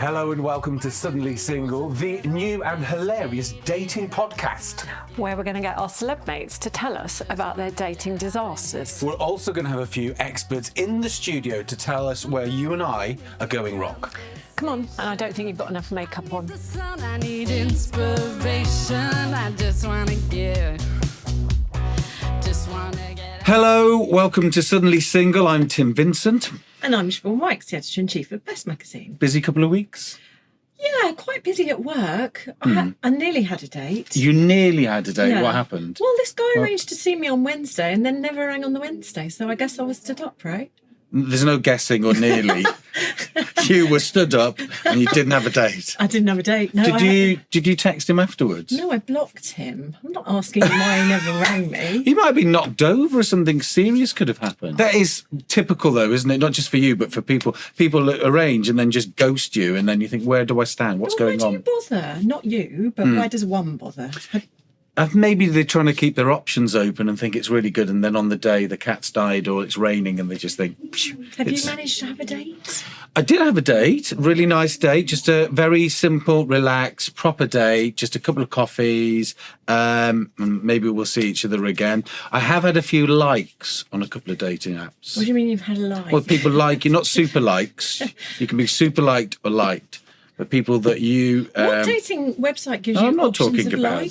Hello and welcome to Suddenly Single, the new and hilarious dating podcast. Where we're going to get our celeb mates to tell us about their dating disasters. We're also going to have a few experts in the studio to tell us where you and I are going wrong. Come on, and I don't think you've got enough makeup on. I need inspiration. I just want to get. Hello, welcome to Suddenly Single. I'm Tim Vincent. And I'm Siobhan Wykes, the editor-in-chief of Best Magazine. Busy couple of weeks? Yeah, quite busy at work. I nearly had a date. You nearly had a date. Yeah. What happened? Well, this guy arranged to see me on Wednesday and then never rang on the Wednesday, so I guess I was stood up, right? There's no guessing or nearly. You were stood up and you didn't have a date. I didn't have a date. No, Did you text him afterwards? No, I blocked him. I'm not asking him why he never rang me. He might have been knocked over or something serious could have happened. That is typical though, isn't it? Not just for you, but for people. People that arrange and then just ghost you and then you think, where do I stand? What's going on? Why do you bother? Not you, but why does one bother? Maybe they're trying to keep their options open and think it's really good, and then on the day the cat's died or it's raining and they just think... Have you managed to have a date? I did have a date, really nice date, just a very simple, relaxed, proper date, just a couple of coffees, and maybe we'll see each other again. I have had a few likes on a couple of dating apps. What do you mean you've had a like? Well, people like you, not super likes. You can be super liked or liked. But people that you... what dating website gives you I'm not options talking of about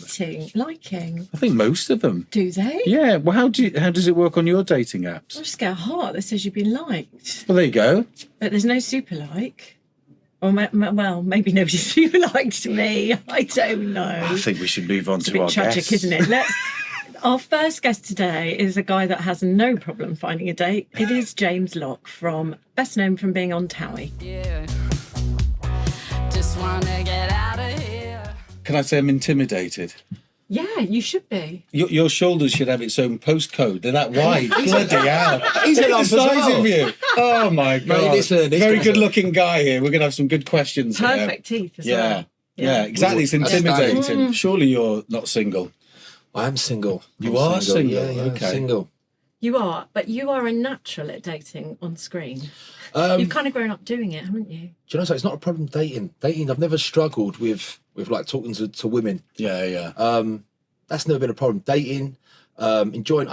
liking? I think most of them. Do they? Yeah. Well, how does it work on your dating apps? I just get a heart that says you've been liked. Well, there you go. But there's no super like. Or, well, maybe nobody super liked me. I don't know. I think we should move on It's to a our bit tragic, guests. isn't it? Our first guest today is a guy that has no problem finding a date. It is James Locke, best known from being on Towie. Yeah. Just want to get out of here. Can I say I'm intimidated? Yeah, you should be. Your shoulders should have its own postcode. They're that wide. Bloody hell. He's a lump the as size well. of you. Oh, my God. listen, Very good-looking guy here. We're going to have some good questions here. Perfect teeth as Yeah. well. Yeah, exactly. It's That's intimidating. stunning. Surely you're not single. I am single. You I'm are single? Yeah, Okay. single. You are, but you are a natural at dating on screen. Do You've kind of grown up doing it, haven't you? you know, so it's not a problem dating. I've never struggled with like talking to women. Yeah. That's never been a problem. Dating, enjoying.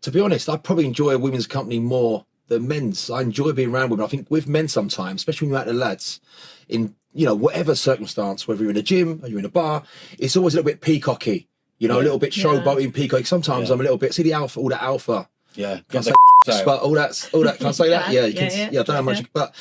To be honest, I probably enjoy women's company more than men's. I enjoy being around women. I think with men sometimes, especially when you're out with the lads, in whatever circumstance, whether you're in a gym or you're in a bar, it's always a little bit peacocky. A little bit showboating, peacocky. Sometimes I'm a little bit. See the alpha, all that alpha. Yeah. Can I say but all that. Can I say that? Yeah, you can. Yeah, I don't know how much, but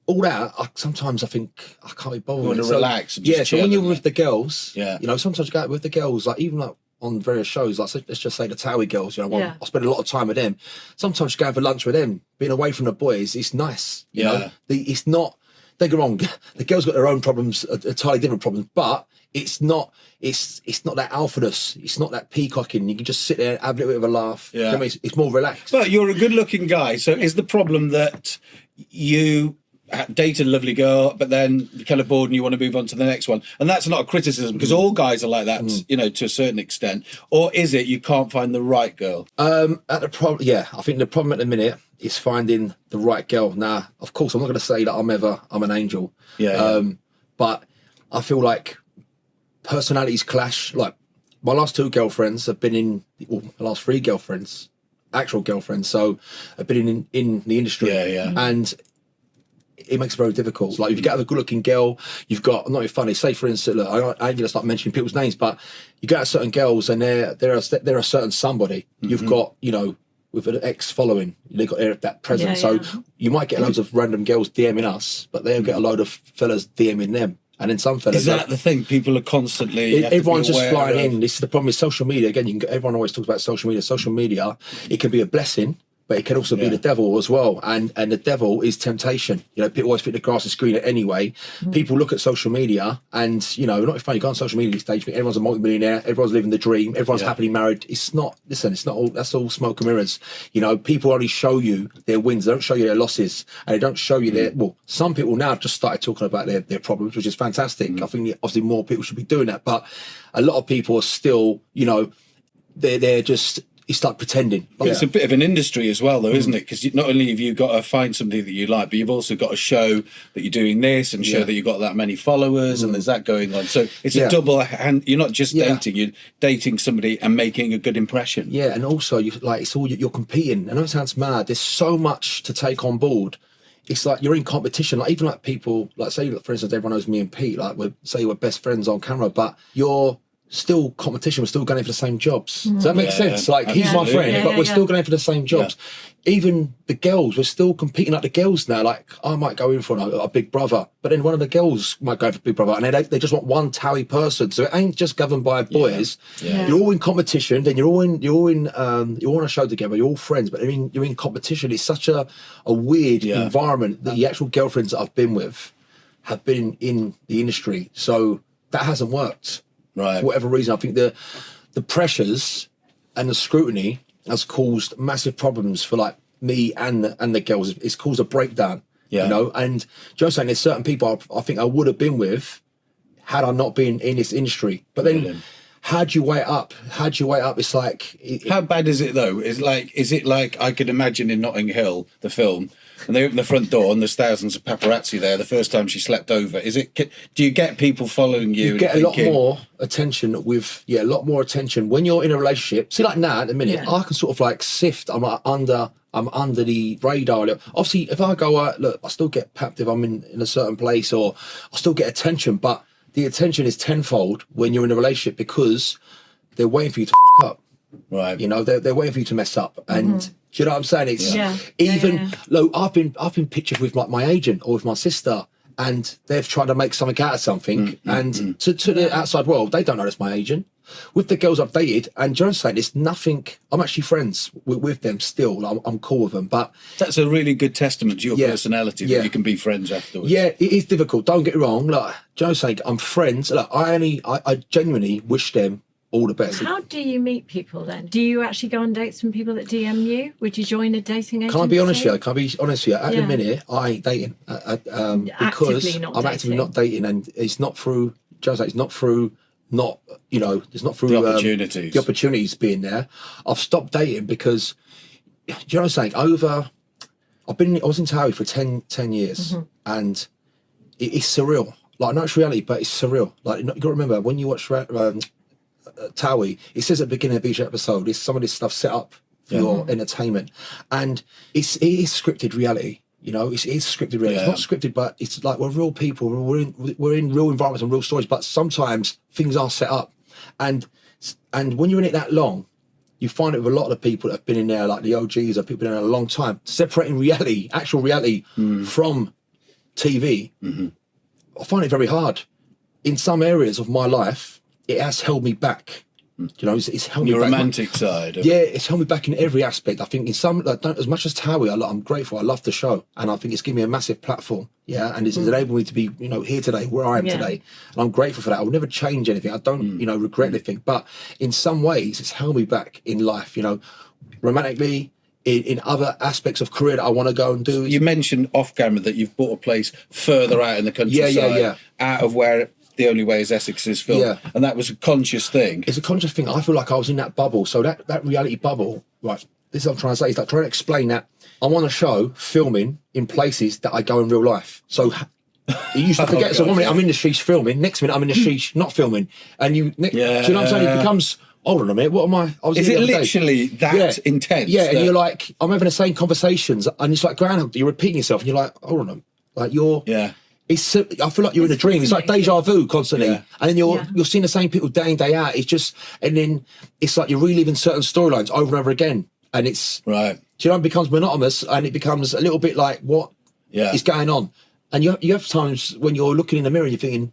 all that. Sometimes I think I can't be bothered. You want to relax and just so when chill, you're yeah. with the girls, Yeah. sometimes you go out with the girls, like even like on various shows, like let's just say the Towie girls. I spend a lot of time with them. Sometimes going for lunch with them, being away from the boys, it's nice. You know, it's not. Don't get me wrong, the girls got their own problems, entirely different problems, but it's not that alphaness, it's not that peacocking. You can just sit there and have a little bit of a laugh. Yeah. You know what I mean? It's more relaxed. But you're a good-looking guy, so is the problem that you dated a lovely girl, but then you're kind of bored and you want to move on to the next one? And that's not a criticism, because all guys are like that, to a certain extent. Or is it you can't find the right girl? I think the problem at the minute is finding the right girl. Now, of course, I'm not going to say that I'm an angel. But I feel like personalities clash. Like my last two girlfriends have been my last three girlfriends, actual girlfriends. So I've been in the industry. And it makes it very difficult. Like if you get a good-looking girl, you've got, I'm not even funny. Say for instance, look, I ain't gonna start mentioning people's names, but you get at certain girls and they're a certain somebody. You've got, with an ex following, they got that presence. So you might get loads of random girls DMing us, but they'll get a load of fellas DMing them. And then some fellas. Is that the thing? People are constantly. Everyone's just flying in. This is the problem with social media. Again, everyone always talks about social media. Social media, it can be a blessing, but it can also be the devil as well. And the devil is temptation. People always think the grass is greener anyway. People look at social media and, not funny, you go on social media these days, think everyone's a multi-millionaire, everyone's living the dream, everyone's happily married. It's not all, that's all smoke and mirrors. People only show you their wins, they don't show you their losses, and they don't show you some people now have just started talking about their problems, which is fantastic. I think obviously more people should be doing that, but a lot of people are still, they're just it's like pretending. But it's a bit of an industry as well, though, isn't it? Because not only have you got to find something that you like, but you've also got to show that you're doing this and show that you've got that many followers, and there's that going on. So it's a double hand. You're not just dating; you're dating somebody and making a good impression. Yeah, and also you're competing. I know it sounds mad. There's so much to take on board. It's like you're in competition. Like even like people, like say for instance, everyone knows me and Pete. Like we're best friends on camera, but you're still competition. We're still going for the same jobs. Does that make sense? Like he's my friend, but we're still going for the same jobs. Even the girls, we're still competing like the girls now. Like I might go in for a big brother, but then one of the girls might go for big brother, and they just want one Towie person. So it ain't just governed by boys. You're all in competition. Then you're all on a show together. You're all friends, but you're in competition. It's such a weird environment. The actual girlfriends that I've been with have been in the industry, so that hasn't worked. Right. For whatever reason, I think the pressures and the scrutiny has caused massive problems for like me and the girls. It's caused a breakdown, you know. And just saying, there's certain people I think I would have been with had I not been in this industry. But then, how do you weigh it up? It's like, how bad is it though? Is it like I could imagine in Notting Hill, the film, and they open the front door and there's thousands of paparazzi there the first time she slept over. Do you get people following you? You get a lot more attention a lot more attention when you're in a relationship. See, like now at the minute, I can sort of like sift. I'm under the radar. Obviously, if I go out, look, I still get papped if I'm in a certain place, or I still get attention, but the attention is tenfold when you're in a relationship because they're waiting for you to f*** up. Right. You know, they're waiting for you to mess up. And do you know what I'm saying? It's look, I've been pictured with like my agent or with my sister, and they've tried to make something out of something. And to the outside world, they don't know that's my agent. With the girls I've dated, and do you know what I'm saying? It's nothing. I'm actually friends with them still. I'm cool with them. But that's a really good testament to your personality that you can be friends afterwards. Yeah, it is difficult. Don't get me wrong. Like, do you know what I'm saying? I'm friends. Look, I genuinely wish them all the best. How do you meet people then? Do you actually go on dates from people that DM you? Would you join a dating agency? Can I be honest with you? At the minute, I ain't dating because I'm actively not dating, and it's not through. It's not through. It's not through the opportunities being there. I've stopped dating because, do you know what I'm saying? I was in Towie for 10 years, and it's surreal. Like, not reality, but it's surreal. Like, you got to remember when you watch Towie, it says at the beginning of each episode, some of this stuff set up for your entertainment, and it is scripted reality. You know, it is scripted reality. It's not scripted, but it's like we're real people. We're in real environments and real stories. But sometimes things are set up, and when you're in it that long, you find it with a lot of the people that have been in there, like the OGs, or people been in there a long time, separating reality, actual reality, from TV. I find it very hard. In some areas of my life, it has held me back. You know, it's held me back. Your romantic side. It's held me back in every aspect. I think in some, as much as Towie, I'm grateful. I love the show, and I think it's given me a massive platform. Yeah, and it's enabled me to be, here today, where I am today, and I'm grateful for that. I will never change anything. I don't, regret anything. But in some ways, it's held me back in life. You know, romantically, in other aspects of career that I want to go and do. You mentioned off camera that you've bought a place further out in the countryside, out of where The Only Way is Essex is filmed, and that was a conscious thing. It's a conscious thing. I feel like I was in that bubble. So that reality bubble, right? This is what I'm trying to say. Is like trying to explain that I'm on a show filming in places that I go in real life. So you used to forget. So 1 minute I'm in the sheesh filming, next minute I'm in the sheesh not filming, and do you know what I'm saying? It becomes, hold on a minute, what am I? Is it literally that intense? Yeah, and you're like, I'm having the same conversations, and it's like Groundhog. You're repeating yourself, and you're like, hold on, like you're. Yeah. I feel like you're in a dream. It's like deja vu constantly, and then you're seeing the same people day in day out. It's just, and then it's like you're reliving certain storylines over and over again, and it's right. Do you know, it becomes monotonous, and it becomes a little bit like what is going on. And you have times when you're looking in the mirror, and you're thinking,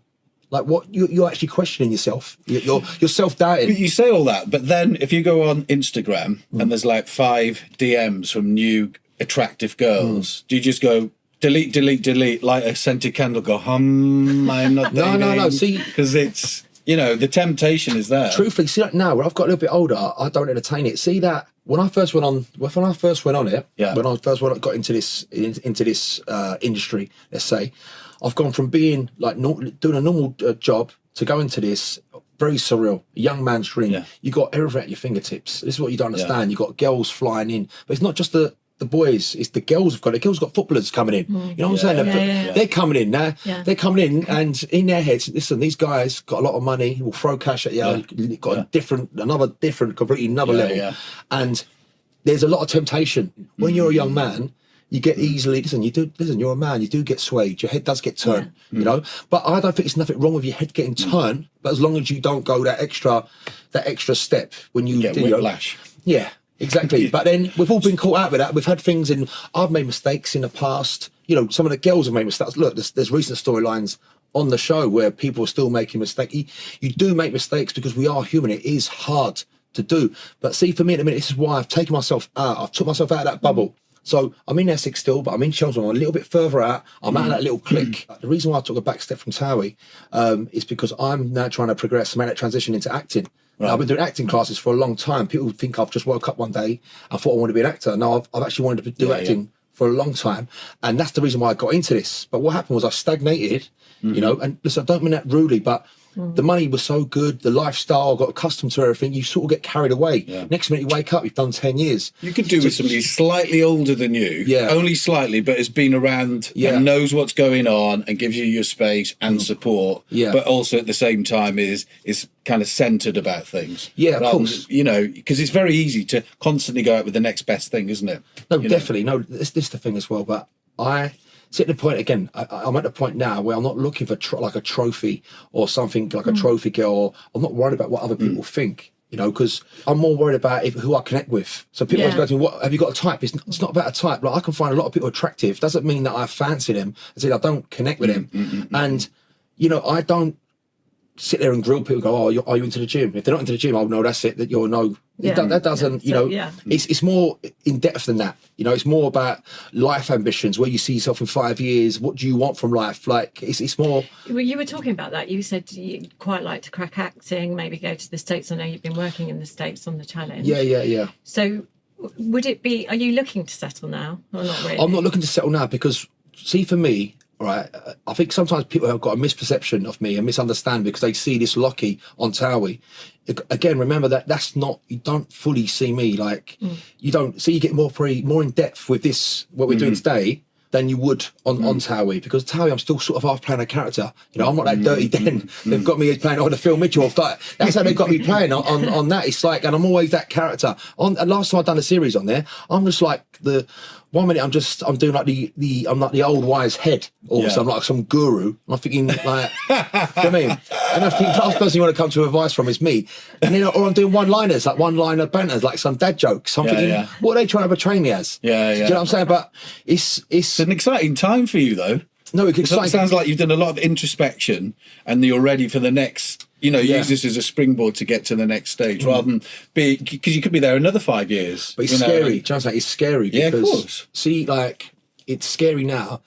like, what you're actually questioning yourself. You're self-doubting. But you say all that, but then if you go on Instagram and there's like 5 DMs from new attractive girls, do you just go delete, light a scented candle, go I'm not dating? No. See, because it's, the temptation is there. Truthfully, see, like now when I've got a little bit older, I don't entertain it. See that when I first went on it, when I first got into this industry, let's say, I've gone from being like doing a normal job to go into this very surreal. A young man's dream. Yeah. You got everything at your fingertips. This is what you don't understand. You got girls flying in, but it's not just the boys. It's the girls have got it. The girls got footballers coming in. You know what I'm saying? They're coming in now. Yeah. They're coming in, and in their heads, listen, these guys got a lot of money. Will throw cash at you. Got another completely level. Yeah. And there's a lot of temptation when you're a young man. You get easily you're a man, you do get swayed, your head does get turned, you know. But I don't think there's nothing wrong with your head getting turned, but as long as you don't go that extra step when you get whiplash. Yeah, exactly. But then we've all been caught out with that. We've had things I've made mistakes in the past, you know, some of the girls have made mistakes. Look, there's recent storylines on the show where people are still making mistakes. You do make mistakes because we are human. It is hard to do. But see, for me at the minute, this is why I've taken myself out. I've took myself out of that bubble. So I'm in Essex still, but I'm in Chelmsford. I'm a little bit further out. I'm out of that little clique. The reason why I took a back step from Towie is because I'm now trying to progress, make that transition into acting. Right. Now, I've been doing acting classes for a long time. People think I've just woke up one day and thought I want to be an actor. No, I've actually wanted to do acting for a long time. And that's the reason why I got into this. But what happened was I stagnated, you know, and listen, I don't mean that rudely, but the money was so good, the lifestyle, I got accustomed to everything, you sort of get carried away. Next minute you wake up, you've done 10 years. You could do with somebody slightly older than you, only slightly, but has been around and knows what's going on and gives you your space and support, but also at the same time is kind of centred about things. Yeah, of course. You know, because it's very easy to constantly go out with the next best thing, isn't it? No, definitely. No, this is the thing as well, but at the point again, I'm at the point now where I'm not looking for like a trophy or something like a trophy girl. Or I'm not worried about what other people think, you know, because I'm more worried about who I connect with. So people always go to me, "What have you got a type?" It's not about a type. Like I can find a lot of people attractive. Doesn't mean that I fancy them. I don't connect with them, and you know, I don't sit there and grill people. Go, "Oh, are you into the gym?" If they're not into the gym, I'll know that's it. That you're no. That doesn't, you know. It's more in depth than that. You know, it's more about life ambitions. Where you see yourself in 5 years. What do you want from life? Like it's more. Well, you were talking about that. You said you'd quite like to crack acting. Maybe go to the States. I know you've been working in the States on the challenge. Yeah. So, would it be? Are you looking to settle now, or not really? I'm not looking to settle now because, see, for me. Right, I think sometimes people have got a misperception of me and misunderstand because they see this Lockie on Towie. Again, remember that's not, you don't fully see me. Like you don't see, you get more in depth with this, what we're doing today, than you would on Towie, because Towie I'm still sort of half playing a character. You know, I'm not that dirty den. They've got me playing on the Phil Mitchell. That's how they've got me playing on that. It's like, and I'm always that character. And last time I've done a series on there, I'm just like the 1 minute I'm doing like I'm like the old wise head, or I'm like some guru. And I'm thinking like, you know what I mean? And I think the last person you want to come to advice from is me. And then, or I'm doing one-liners, like one-liner banters, like some dad jokes. I'm thinking, what are they trying to portray me as? Do you know what I'm saying? But it's an exciting time for you, though. No, it sounds like you've done a lot of introspection and you're ready for the next. You know, use this as a springboard to get to the next stage, rather than because you could be there another 5 years. But it's scary. Do you know, it's scary because, of course. See, like it's scary now.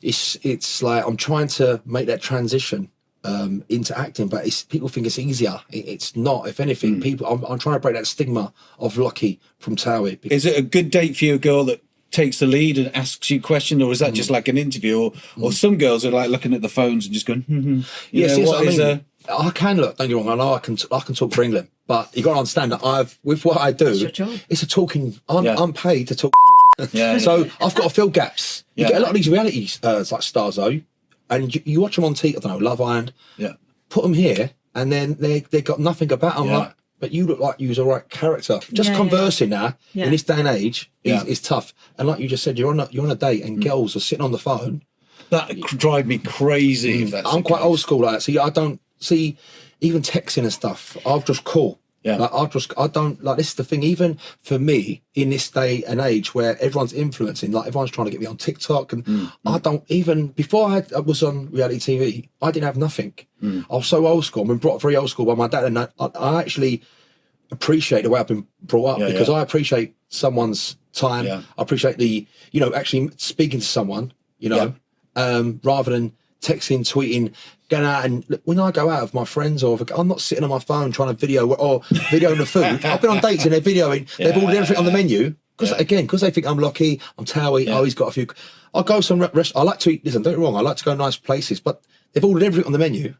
It's like I'm trying to make that transition into acting, but people think it's easier. It's not. If anything, I'm trying to break that stigma of Lockie from Towie. Is it a good date for you, a girl that takes the lead and asks you questions, or is that just like an interview? Or some girls are like looking at the phones and just going, I can look. Don't get me wrong. I know I can talk for England, but you got to understand that with what I do, it's a talking. I'm paid to talk. So I've got to fill gaps. You get a lot of these reality like stars though, and you watch them on TV. I don't know, Love Island. Put them here, and then they got nothing about them. Like, but you look like you was a right character. Just conversing now in this day and age is tough. And like you just said, you're on a date, and girls are sitting on the phone. That drive me crazy. If that's I'm quite old school like that. See, I don't. See, even texting and stuff, I'll just call. Like I don't like, this is the thing, even for me in this day and age where everyone's influencing, like everyone's trying to get me on TikTok, and I don't even, before I was on reality TV, I didn't have nothing. I was so old school. I've been brought up very old school by my dad, and I actually appreciate the way I've been brought up because I appreciate someone's time. I appreciate the, you know, actually speaking to someone, you know, rather than texting, tweeting, going out. And when I go out with my friends, or I'm not sitting on my phone trying to video the food. I've been on dates and they're videoing. They've ordered everything on the menu because they think I'm Lockie, I'm Towie. Oh, he's got a few. I'll go some restaurant. I like to eat. Listen, don't get me wrong. I like to go nice places, but they've ordered everything on the menu.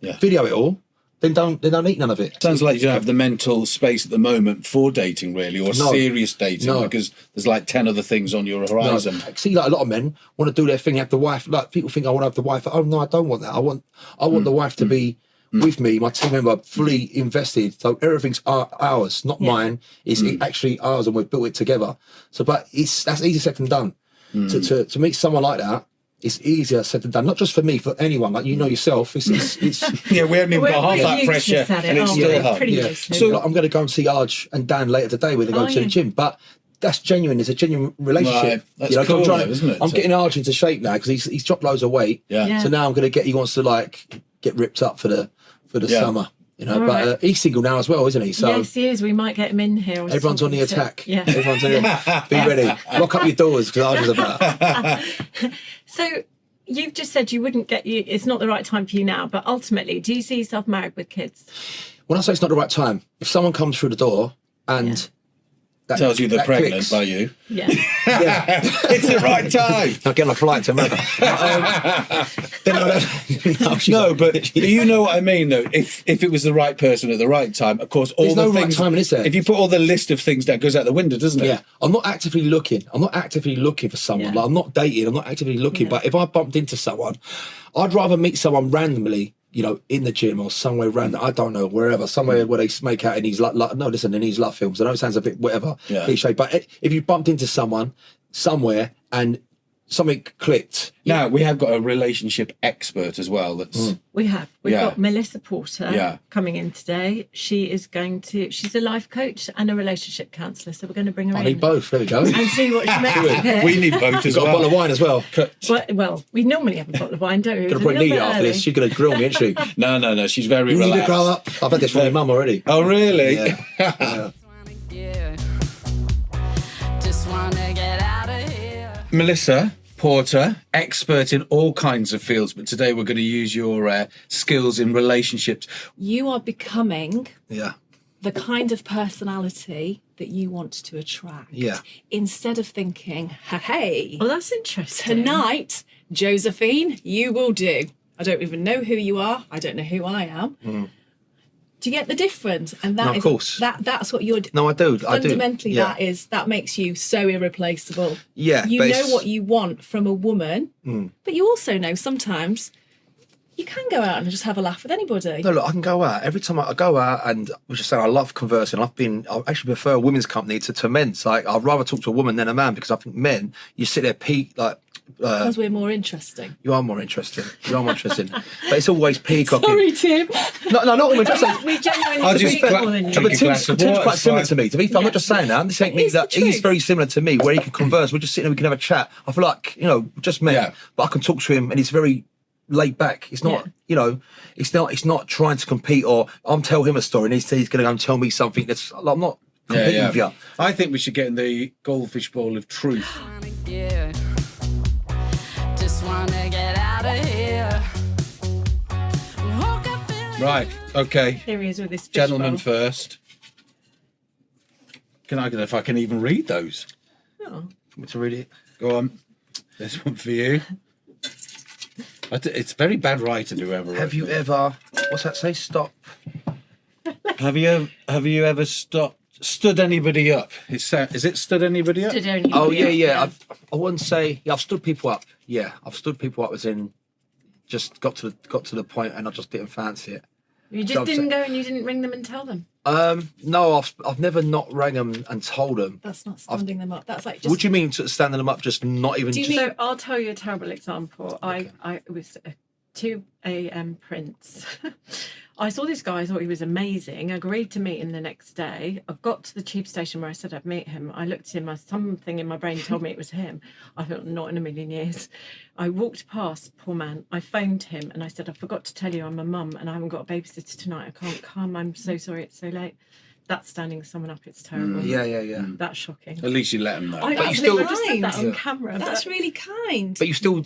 Video it all. then don't eat none of it. Sounds like you don't have the mental space at the moment for dating, really, or serious dating, because there's like 10 other things on your horizon. No. See, like a lot of men want to do their thing, have the wife. Like people think I want to have the wife. Oh no, I don't want that. I want the wife to be with me, my team member, fully invested. So everything's ours, not mine. It's actually ours, and we've built it together. So, but that's easier said than done. To meet someone like that, it's easier said than done. Not just for me, for anyone. Like you know yourself, it's yeah, we haven't even got half that pressure, and it's still hard. Yeah. So like, I'm going to go and see Arj and Dan later today. We're going to go to the gym, but that's genuine. It's a genuine relationship. Right. That's cool, isn't it? I'm getting Arj into shape now because he's dropped loads of weight. Yeah. So now I'm going to he wants to like get ripped up for the summer. You know, but he's single now as well, isn't he? So yes, he is. We might get him in here. Or everyone's on the attack. Yeah. Everyone's on the Be ready. Lock up your doors because Arj is about. So you've just said you wouldn't it's not the right time for you now, but ultimately, do you see yourself married with kids? When I say it's not the right time, if someone comes through the door and that tells you they're pregnant clicks, by you, it's the right time. I'll get on a flight to America. No, but you know what I mean, though. If it was the right person at the right time, of course, all There's the no things. right time, is there? If you put all the list of things down, it goes out the window, doesn't it? Yeah, I'm not actively looking. I'm not actively looking for someone. Yeah. Like I'm not dating. I'm not actively looking. But if I bumped into someone, I'd rather meet someone randomly. You know, in the gym or somewhere random, I don't know, wherever, somewhere where they make out in these in these love films. I know it sounds a bit whatever, cliche, but if you bumped into someone somewhere and something clicked. Now we have got a relationship expert as well. We've got Melissa Porter coming in today. She's a life coach and a relationship counsellor, so we're going to bring her in. I need both. There we go. And see what she makes of it. We need both as Got well. a bottle of wine as well. Well, we normally have a bottle of wine, don't we? Gonna probably need it after this. She's gonna grill me, isn't she? No. She's very You need relaxed. to grow up. I've had this from my mum already. Oh, really? Yeah. Just wanna get out of here. Melissa Porter, expert in all kinds of fields, but today we're going to use your skills in relationships. You are becoming Yeah. the kind of personality that you want to attract. Yeah. Instead of thinking, hey, Well, that's interesting. tonight, Josephine, you will do. I don't even know who you are. I don't know who I am. Do you get the difference? And No, of course. that's what you're. No, I do. Fundamentally, Yeah. that makes you so irreplaceable. Yeah, You but know it's- what you want from a woman, but you also know sometimes you can go out and just have a laugh with anybody. No, look, I can go out. Every time I go out, and I was just saying, I love conversing. I actually prefer a women's company to men's. Like, I'd rather talk to a woman than a man because I think men, you sit there, Because we're more interesting. you are more interesting. You are more interesting. But it's always peacocking. Sorry, Tim. No, not women. Just saying. We genuinely I'll just speak more than you. drink But a Tim's glass of water, quite it's similar fine. to me. To be fair, I'm not just saying that. This ain't me. It's the That he's truth. very similar to me, where he can converse. We're just sitting there, we can have a chat. I feel like, just me. Yeah. But I can talk to him, and he's very laid back. It's not, it's not trying to compete, or I'm tell him a story, and he's going to go and tell me something that's. I'm not competing with you. I think we should get in the goldfish bowl of truth. Yeah. Just wanna get out of here. Woke up feeling Right, okay. Here he is with this fish Gentlemen bowl. first. I don't know if I can even read those. Oh. Want me to read it? Go on. This one for you. It's very bad writing, whoever wrote Have you it. ever? What's that say? Stop. Have you ever stood anybody up? Is it stood anybody up? Stood only Oh for you. yeah. I wouldn't say. Yeah, I've stood people up. Yeah, I've stood people up as in just got to the point, and I just didn't fancy it. You just Job didn't set. go and you didn't ring them and tell them. No, I've never not rang them and told them. That's not standing them up. That's like just. What do you mean standing them up? Just not even. Do you just, mean- So I'll tell you a terrible example. It was a 2 a.m. Prince. I saw this guy, I thought he was amazing. I agreed to meet him the next day. I got to the tube station where I said I'd meet him. I looked at him, something in my brain told me it was him. I thought, not in a million years. I walked past, poor man. I phoned him and I said, I forgot to tell you I'm a mum and I haven't got a babysitter tonight. I can't come. I'm so sorry it's so late. That's standing someone up. It's terrible. Yeah. That's shocking. At least you let them know. I But you absolutely still- just said that on Yeah. camera. That's but- really kind. But you still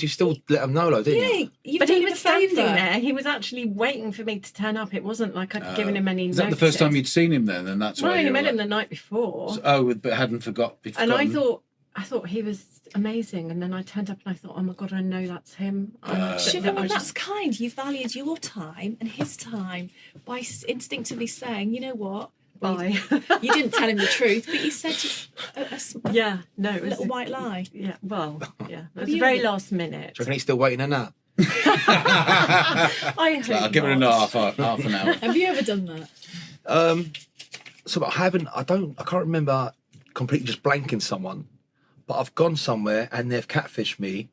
let them know, though, didn't you? Yeah, you've But done he him was a standing favour. there. He was actually waiting for me to turn up. It wasn't like I'd given him any Is that the first time you'd seen him then? And that's Well, why I you only were met him like- the night before. Oh, but hadn't forgotten. And I thought, I thought he was amazing, and then I turned up and I thought, oh my God, I know that's him. Siobhan, that's kind. You valued your time and his time by instinctively saying, you know what? Bye. You didn't tell him the truth, but you said Yeah, no, it a was little white lie. Yeah, well, yeah, it was you very ever- last minute. Do you reckon he's still waiting on that? I hope I'll give it not. half an hour. Have you ever done that? So I can't remember completely just blanking someone, but I've gone somewhere and they've catfished me,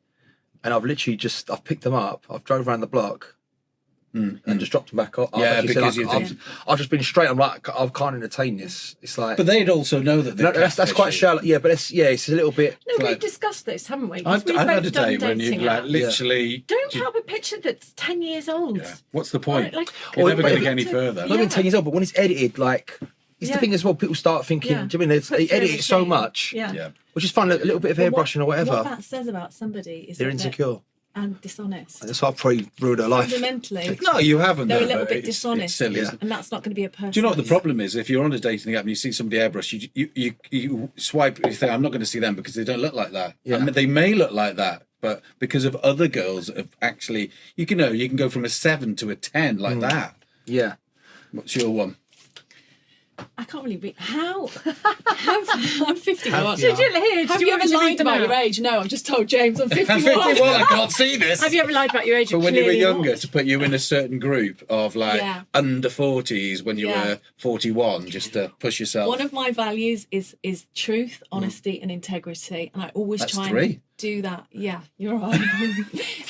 and I've picked them up, I've drove around the block and just dropped them back off. Yeah, because I've just been straight. I'm like, I can't entertain this. It's like, But they'd also know that that's quite shallow. Yeah, but it's a little bit. No, like- we've discussed this, haven't we? 'Cause I've we've had both a done day when you dating like apps. literally. Don't have a picture that's 10 years old. Yeah. What's the point? Like, You're never but going to if get any further. Not even 10 years old, but when it's edited, like, it's the Yeah. thing as well. People start thinking, Yeah. do you mean they Puts you edit in it so shame. much, Yeah. Yeah. which is fun, a little bit of airbrushing or What whatever. that says about somebody is They're that insecure. and dishonest. That's why I've probably ruined her life. Fundamentally, No, you haven't. they're a though, little but bit it's dishonest, silly, Yeah. isn't it? and that's not going to be a person. Do you know what the problem is? If you're on a dating app and you see somebody airbrush, you swipe, you think, I'm not going to see them because they don't look like that. Yeah. I mean, they may look like that, but because of other girls that have actually, you can go from a 7 to a 10 like that. Yeah. What's your one? I can't really read. How? I'm 51. Did you hear? Have Did you ever want me to read lied them about out? your age? No, I've just told James I'm 51. I'm 51, I can't see this. Have you ever lied about your age? But when you were Clearly younger, not. to put you in a certain group of like Yeah. under 40s when you Yeah. were 41, just to push yourself. One of my values is truth, honesty, and integrity, and I always That's try and 3. do that. Yeah, you're right.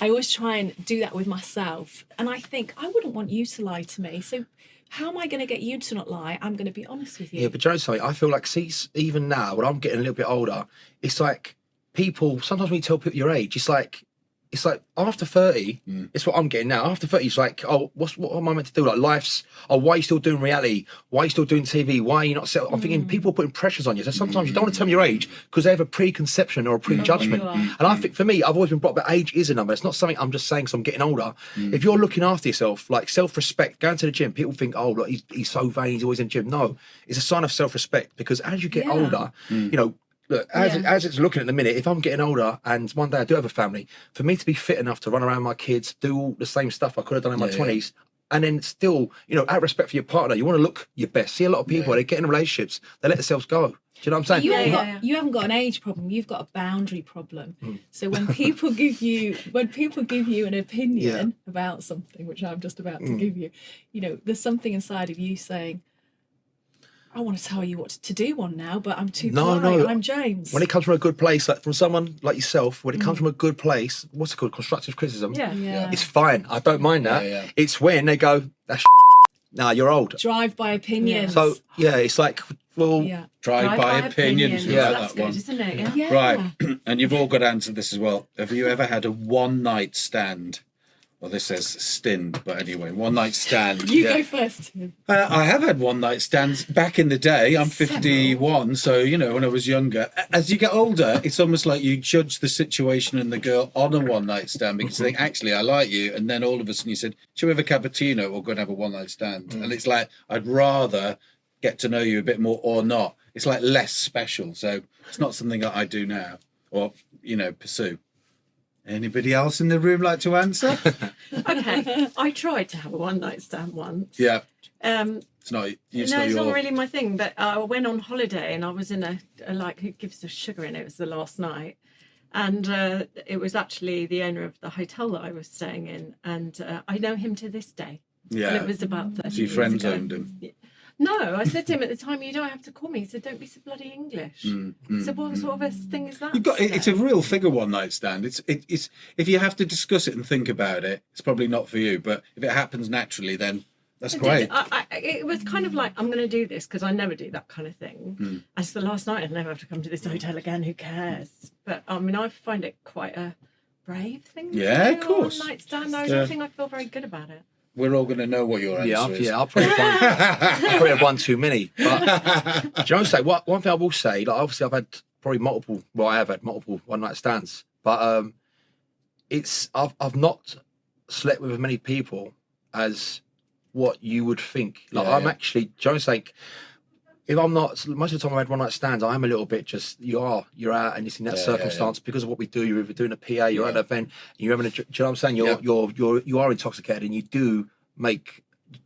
I always try and do that with myself, and I think I wouldn't want you to lie to me. So, how am I going to get you to not lie? I'm going to be honest with you. Yeah, but do you know something? I feel like, see, even now, when I'm getting a little bit older, it's like people, sometimes when you tell people your age, it's like after 30, it's what I'm getting now. After 30, it's like, oh, what am I meant to do? Like why are you still doing reality? Why are you still doing TV? Why are you not settled? I'm thinking people are putting pressures on you. So sometimes you don't want to tell them your age because they have a preconception or a prejudgment. you are. And I think for me, I've always been brought up that age is a number. It's not something I'm just saying because I'm getting older. If you're looking after yourself, like self-respect, going to the gym, people think, oh, look, he's so vain, he's always in the gym. No, it's a sign of self-respect because as you get Yeah. older, you know, look, as it's looking at the minute, if I'm getting older and one day I do have a family, for me to be fit enough to run around my kids, do all the same stuff I could have done in my 20s, and then still, you know, out of respect for your partner, you want to look your best. See a lot of people, they get in relationships, they let themselves go. Do you know what I'm saying? You haven't got an age problem. You've got a boundary problem. So when people give you an opinion about something, which I'm just about to give you, you know, there's something inside of you saying, I want to tell you what to do on now, but I'm too polite. No. I'm James. When it comes from a good place, like from someone like yourself, when it comes from a good place, what's it called? Constructive criticism. Yeah. It's fine. I don't mind that. Yeah. It's when they go, that's nah, you're old. Drive by opinions. So yeah, it's like, well, yeah. Drive by opinions. Yeah. That's that good, one. isn't it? Yeah. Right, and you've all got to answer this as well. Have you ever had a one-night stand? Well, this says stint, but anyway, one-night stand. You go first. I have had one-night stands back in the day. I'm 51, so, you know, when I was younger. As you get older, it's almost like you judge the situation and the girl on a one-night stand because you think, actually, I like you. And then all of a sudden you said, should we have a cappuccino or go and have a one-night stand? And it's like, I'd rather get to know you a bit more or not. It's like less special. So it's not something that I do now or, you know, pursue. Anybody else in the room like to answer? Okay, I tried to have a one-night stand once. Yeah. It's not. it's not really my thing. But I went on holiday and I was in a like who gives the sugar in it. It was the last night, and it was actually the owner of the hotel that I was staying in, and I know him to this day. Yeah. And it was about 30 So you years friend ago. zoned him. No, I said to him at the time, you don't have to call me. He said, don't be so bloody English. So what sort of a thing is that? You've got it's a real figure one night stand. It's if you have to discuss it and think about it, it's probably not for you. But if it happens naturally, then that's great. It was kind of like, I'm going to do this because I never do that kind of thing. As the last night, I'd never have to come to this hotel again. Who cares? But I mean, I find it quite a brave thing. Yeah, to of do, course. One night stand. I don't think I feel very good about it. We're all going to know what your answer is. I'll probably have one too many. But do you know what? One thing I will say, like obviously I've had probably multiple. Well, I have had multiple one night stands, but I've not slept with as many people as what you would think. Like I'm actually, do you know what I'm saying? if I'm not, most of the time I've had one night stands, I am a little bit just, you're out and it's in that circumstance because of what we do. You're either doing a PA, you're at an event, you're having do you know what I'm saying? You are intoxicated and you do make,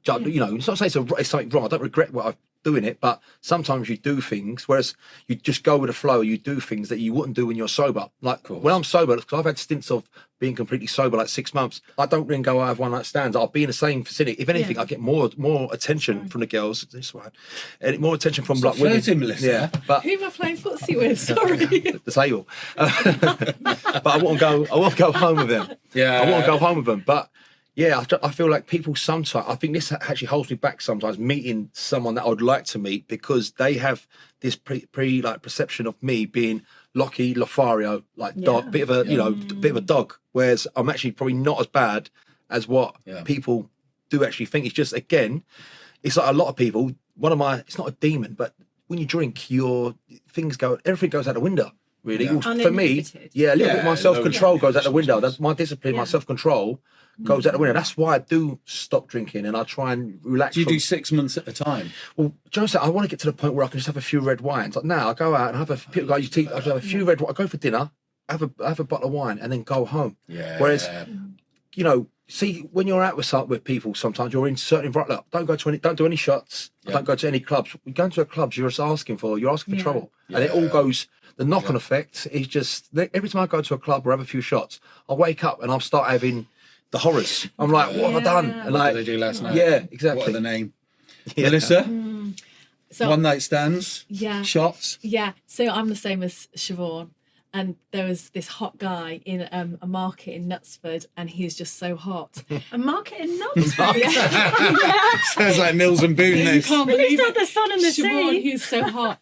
you know, it's not to say it's something wrong. I don't regret what I'm doing it, but sometimes you do things, whereas you just go with the flow. You do things that you wouldn't do when you're sober. Like when I'm sober, because I've had stints of being completely sober, like 6 months. I don't really go out have one night stands. I'll be in the same vicinity. If anything, I get more attention from the girls. This one, and more attention from like women. Melissa. Yeah, but Who am I playing footsie with? Sorry. the table. But I won't go home with them. Yeah, I won't go home with them. But yeah, I feel like people sometimes, I think this actually holds me back sometimes, meeting someone that I would like to meet, because they have this like perception of me being Lockie Lothario, like dog, bit of a, you know, bit of a dog, whereas I'm actually probably not as bad as what people do actually think. It's just, again, it's like a lot of people, it's not a demon, but when you drink, everything goes out the window. Really, for me, a little bit of my self-control goes out the window. That's my discipline, my self-control goes out the window. That's why I do stop drinking and I try and relax. Do you do 6 months at a time? Well, Joe, I want to get to the point where I can just have a few red wines. Like now, I go out and people go, I have a few red. I go for dinner, have a bottle of wine, and then go home. Yeah. Whereas, you know, see, when you're out with people, sometimes you're in certain environments. Don't do any shots. Don't go to any clubs. You go into a club, you're just asking for trouble, and it all goes. The knock-on effect is just every time I go to a club or have a few shots, I wake up and I'll start having the horrors. I'm like, what have I done? And like, what did they do last night? Yeah, exactly. What are the name? Melissa? So, one night stands? Shots? Yeah, so I'm the same as Siobhan. And there was this hot guy in a market in Knutsford, and he's just so hot. A market in Knutsford? Sounds like Mills and Boone. You can't believe it. The sun and the Siobhan, sea. he was so hot.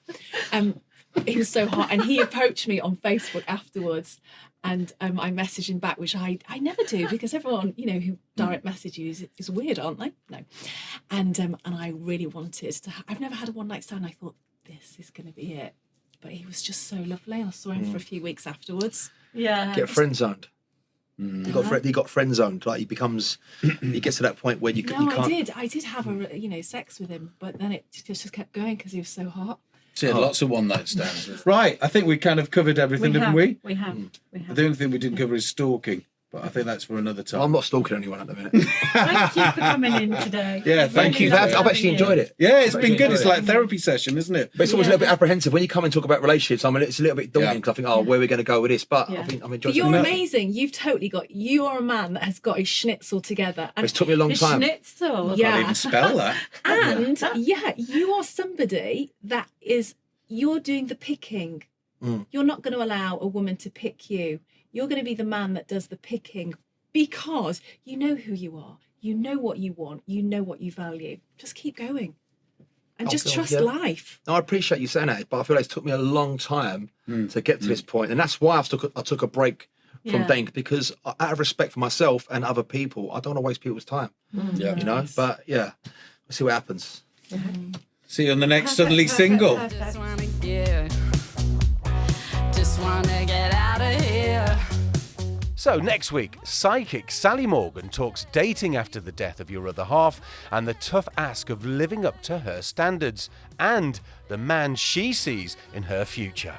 He was so hot, and he approached me on Facebook afterwards, and I messaged him back, which I never do, because everyone, you know, who direct message you is weird, aren't they? No. And I really wanted to. I've never had a one night stand. I thought this is going to be it, but he was just so lovely, and I saw him for a few weeks afterwards. Yeah. Get friend zoned. He got friend zoned. Like he gets to that point where you can't. I did have sex with him, but then it just kept going because he was so hot. So you had lots of one night stands. Right, I think we kind of covered everything, didn't we? We have. The only thing we didn't cover is stalking, but I think that's for another time. I'm not stalking anyone at the minute. Thank you for coming in today. Yeah, thank you. I've actually enjoyed it. Yeah, it's been good. It's like a therapy session, isn't it? But it's always a little bit apprehensive when you come and talk about relationships. It's a little bit daunting because I think, where are we going to go with this? But I think I'm enjoying it. You're amazing. You are a man that has got his schnitzel together. It's took me a long time. Schnitzel. I can't even spell that. And you are somebody that you're doing the picking. You're not going to allow a woman to pick you. You're going to be the man that does the picking, because you know who you are. You know what you want. You know what you value. Just keep going. And just trust life. No, I appreciate you saying that, but I feel like it took me a long time to get to this point. And that's why I took a break from dating, because out of respect for myself and other people, I don't want to waste people's time. You know? But yeah, we'll see what happens. See you on the next Suddenly Single. Just wanna get out of here. So next week, psychic Sally Morgan talks dating after the death of your other half and the tough ask of living up to her standards and the man she sees in her future.